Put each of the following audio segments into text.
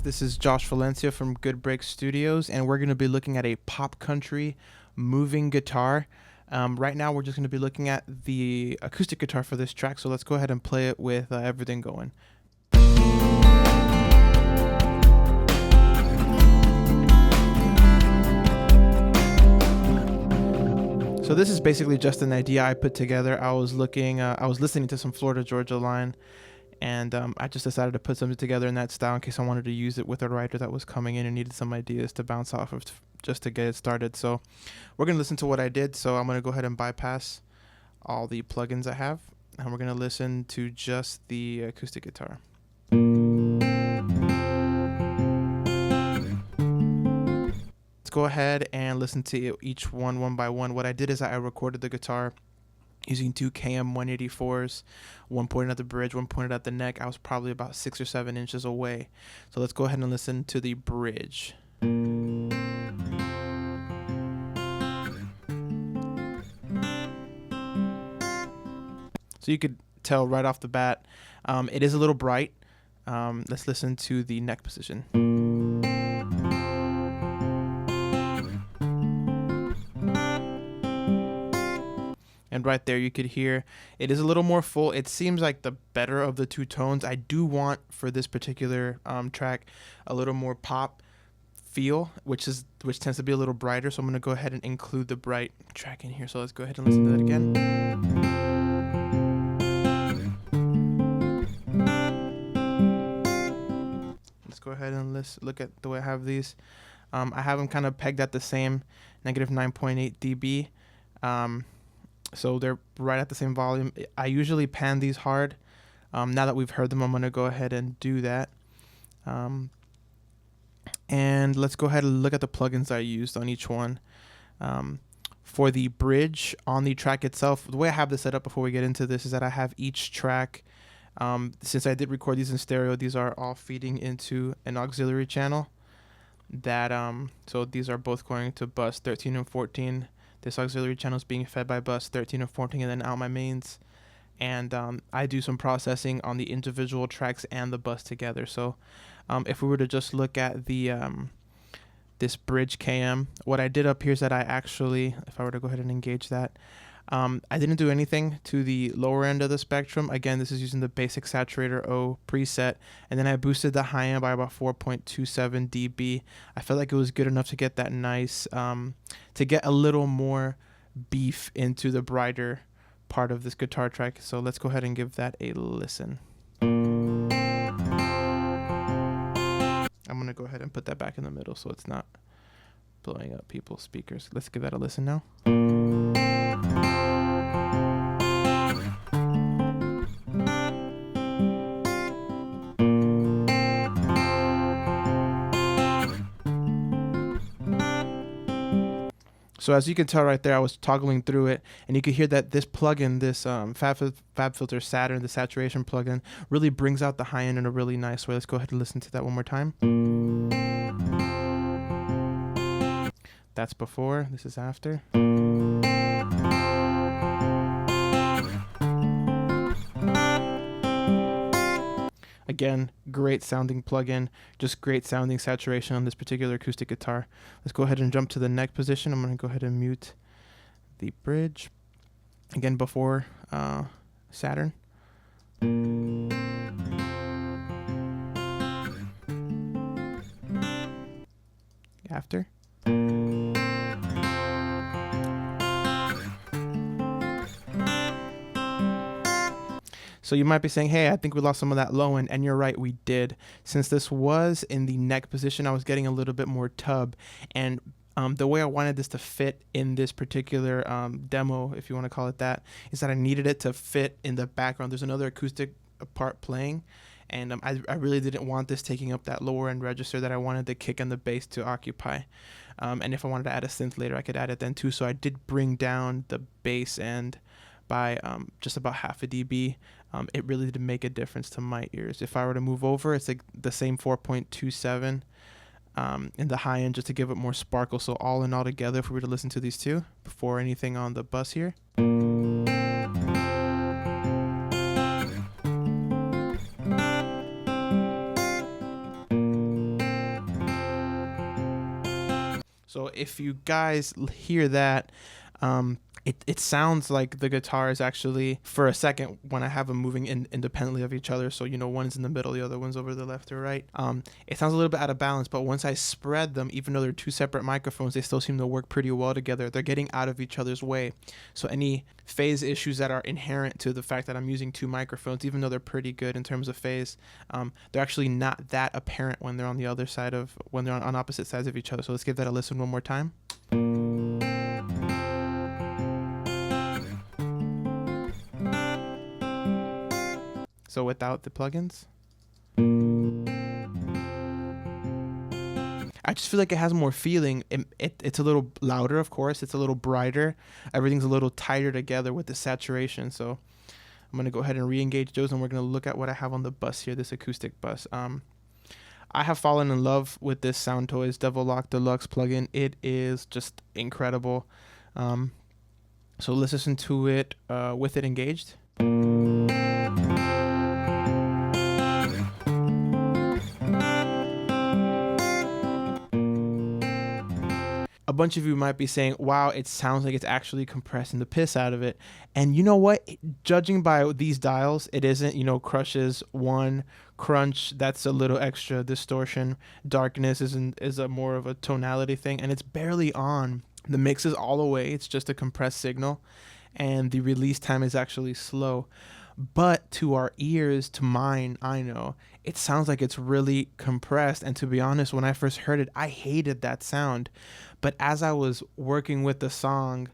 This is Josh Valencia from Good Break Studios, and we're going to be looking at a pop country moving guitar. Right now, we're just going to be looking at the acoustic guitar for this track, so let's go ahead and play it with everything going. So this is basically just an idea I put together. I was listening to some Florida Georgia Line, and I just decided to put something together in that style in case I wanted to use it with a writer that was coming in and needed some ideas to bounce off of just to get it started. So we're going to listen to what I did. So I'm going to go ahead and bypass all the plugins I have, and we're going to listen to just the acoustic guitar. Let's go ahead and listen to each one by one. What I did is I recorded the guitar using two KM 184s, one pointed at the bridge, one pointed at the neck. I was probably about 6 or 7 inches away. So let's go ahead and listen to the bridge. So you could tell right off the bat, it is a little bright. Let's listen to the neck position. And right there, you could hear it is a little more full. It seems like the better of the two tones. I do want for this particular track a little more pop feel, which tends to be a little brighter. So I'm going to go ahead and include the bright track in here. So let's go ahead and listen to that again. Let's go ahead and look at the way I have these. I have them kind of pegged at the same negative 9.8 dB. So they're right at the same volume. I usually pan these hard. Now that we've heard them, I'm going to go ahead and do that. And let's go ahead and look at the plugins I used on each one. For the bridge on the track itself, the way I have this set up before we get into this is that I have each track, since I did record these in stereo, these are all feeding into an auxiliary channel. So these are both going to bus 13 and 14. This auxiliary channel is being fed by bus 13 and 14 and then out my mains. And I do some processing on the individual tracks and the bus together. So if we were to just look at the this bridge KM, what I did up here is that I actually, if I were to go ahead and engage that, I didn't do anything to the lower end of the spectrum. Again, this is using the basic Saturator O preset, and then I boosted the high end by about 4.27 dB. I felt like it was good enough to get that nice, to get a little more beef into the brighter part of this guitar track. So let's go ahead and give that a listen. I'm going to go ahead and put that back in the middle so it's not blowing up people's speakers. Let's give that a listen now. So as you can tell right there, I was toggling through it, and you could hear that this plugin, this FabFilter Saturn, the saturation plugin, really brings out the high end in a really nice way. Let's go ahead and listen to that one more time. That's before, this is after. Again, great sounding plugin, just great sounding saturation on this particular acoustic guitar. Let's go ahead and jump to the neck position. I'm going to go ahead and mute the bridge. Again, before Saturn. After. So you might be saying, hey, I think we lost some of that low end, and you're right, we did. Since this was in the neck position, I was getting a little bit more tub, and the way I wanted this to fit in this particular demo, if you want to call it that, is that I needed it to fit in the background. There's another acoustic part playing, and I really didn't want this taking up that lower end register that I wanted the kick and the bass to occupy. And if I wanted to add a synth later, I could add it then too. So I did bring down the bass end by just about half a dB. It really did make a difference to my ears. If I were to move over, it's like the same 4.27 in the high end just to give it more sparkle. So all in all together, if we were to listen to these two before anything on the bus here. So if you guys hear that, it sounds like the guitar is actually, for a second, when I have them moving independently of each other, so one's in the middle, the other one's over the left or right, it sounds a little bit out of balance. But once I spread them, even though they're two separate microphones, they still seem to work pretty well together. They're getting out of each other's way. So any phase issues that are inherent to the fact that I'm using two microphones, even though they're pretty good in terms of phase, they're actually not that apparent when they're on the other side of, when they're on opposite sides of each other. So let's give that a listen one more time. So without the plugins, I just feel like it has more feeling. It's a little louder, of course. It's a little brighter. Everything's a little tighter together with the saturation. So I'm going to go ahead and re-engage those, and we're going to look at what I have on the bus here, this acoustic bus. I have fallen in love with this Soundtoys Devil Lock Deluxe plugin. It is just incredible. So let's listen to it with it engaged. A bunch of you might be saying, wow, it sounds like it's actually compressing the piss out of it. And you know what? Judging by these dials, it isn't. Crushes 1, crunch, that's a little extra distortion. Darkness is a more of a tonality thing, and it's barely on. The mix is all the way. It's just a compressed signal, and the release time is actually slow. But to our ears, to mine, I know, it sounds like it's really compressed. And to be honest, when I first heard it, I hated that sound. But as I was working with the song,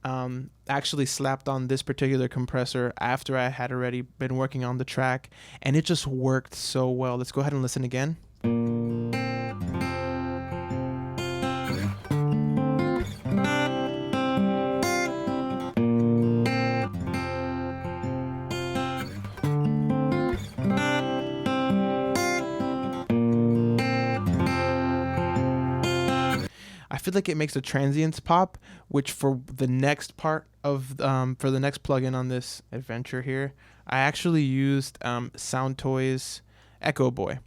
I actually slapped on this particular compressor after I had already been working on the track, and it just worked so well. Let's go ahead and listen again. I feel like it makes the transients pop, which for the next part of, for the next plugin on this adventure here, I actually used Soundtoys Echo Boy.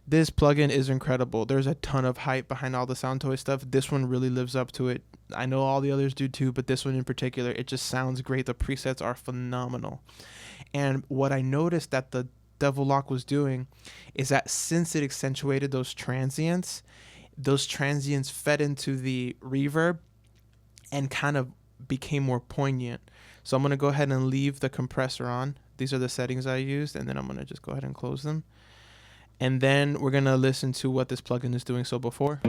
This plugin is incredible. There's a ton of hype behind all the Soundtoys stuff. This one really lives up to it. I know all the others do too, but this one in particular, it just sounds great. The presets are phenomenal. And what I noticed that the Devil Lock was doing is that since it accentuated those transients fed into the reverb and kind of became more poignant. So I'm going to go ahead and leave the compressor on. These are the settings I used, and then I'm going to just go ahead and close them. And then we're going to listen to what this plugin is doing. So before,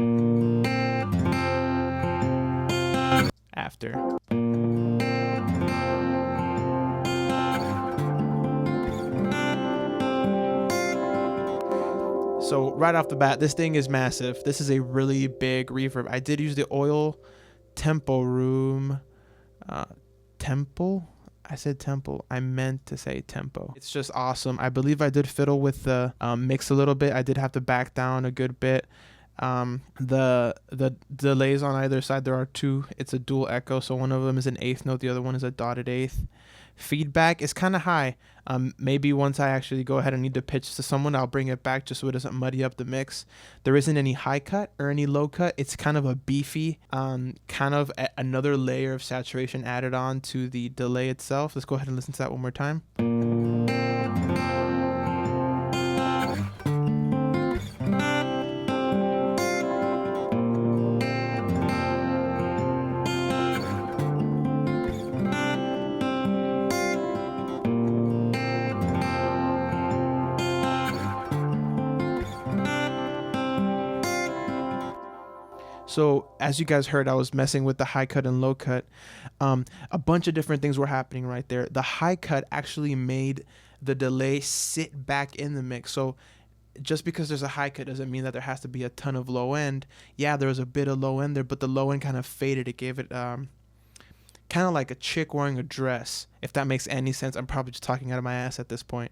after. So right off the bat, this thing is massive. This is a really big reverb. I did use the Oil Tempo Room. Tempo? I said tempo. I meant to say tempo. It's just awesome. I believe I did fiddle with the mix a little bit. I did have to back down a good bit. The delays on either side, there are two. It's a dual echo, so one of them is an eighth note, the other one is a dotted eighth. Feedback is kind of high. Maybe once I actually go ahead and need to pitch to someone, I'll bring it back just so it doesn't muddy up the mix. There isn't any high cut or any low cut. It's kind of a beefy, kind of another layer of saturation added on to the delay itself. Let's go ahead and listen to that one more time. So as you guys heard, I was messing with the high cut and low cut. A bunch of different things were happening right there. The high cut actually made the delay sit back in the mix. So just because there's a high cut doesn't mean that there has to be a ton of low end. Yeah, there was a bit of low end there, but the low end kind of faded. It gave it kind of like a chick wearing a dress, if that makes any sense. I'm probably just talking out of my ass at this point.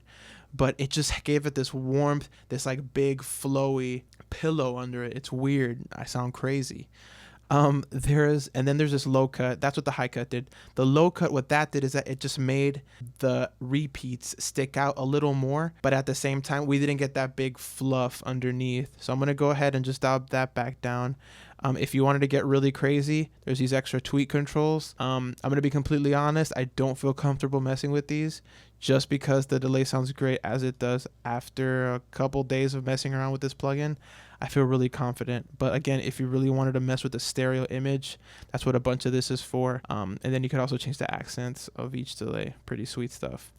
But it just gave it this warmth, this like big flowy pillow under it. It's weird. I sound crazy. And then there's this low cut. That's what the high cut did. The low cut, what that did is that it just made the repeats stick out a little more, but at the same time, we didn't get that big fluff underneath. So I'm going to go ahead and just dial that back down. If you wanted to get really crazy, there's these extra tweak controls. I'm going to be completely honest, I don't feel comfortable messing with these just because the delay sounds great as it does. After a couple days of messing around with this plugin, I feel really confident. But again, if you really wanted to mess with the stereo image, that's what a bunch of this is for. And then you could also change the accents of each delay. Pretty sweet stuff.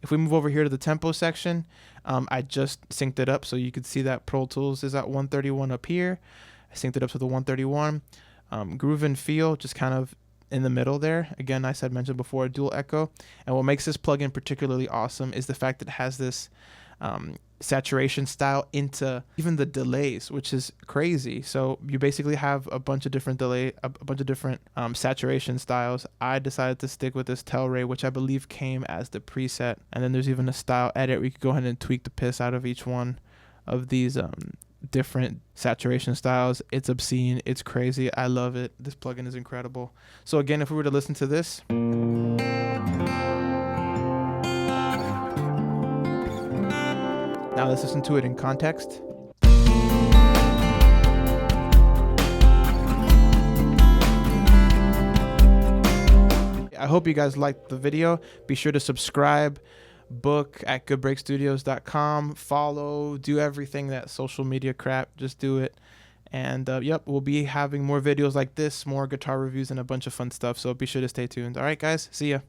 If we move over here to the tempo section, I just synced it up so you could see that Pro Tools is at 131 up here. I synced it up to the 131. Groove and Feel just kind of in the middle there. Again, I mentioned before, dual echo. And what makes this plugin particularly awesome is the fact that it has this saturation style into even the delays, which is crazy. So you basically have a bunch of different saturation styles. I decided to stick with this Telray, which I believe came as the preset. And then there's even a style edit where you could go ahead and tweak the piss out of each one of these different saturation styles. It's obscene, it's crazy, I love it. This plugin is incredible. So again, if we were to listen to this, now let's listen to it in context. I hope you guys liked the video. Be sure to subscribe, book at goodbreakstudios.com, follow, do everything that social media crap, just do it. And yep, we'll be having more videos like this, more guitar reviews, and a bunch of fun stuff. So be sure to stay tuned. All right, guys, see ya.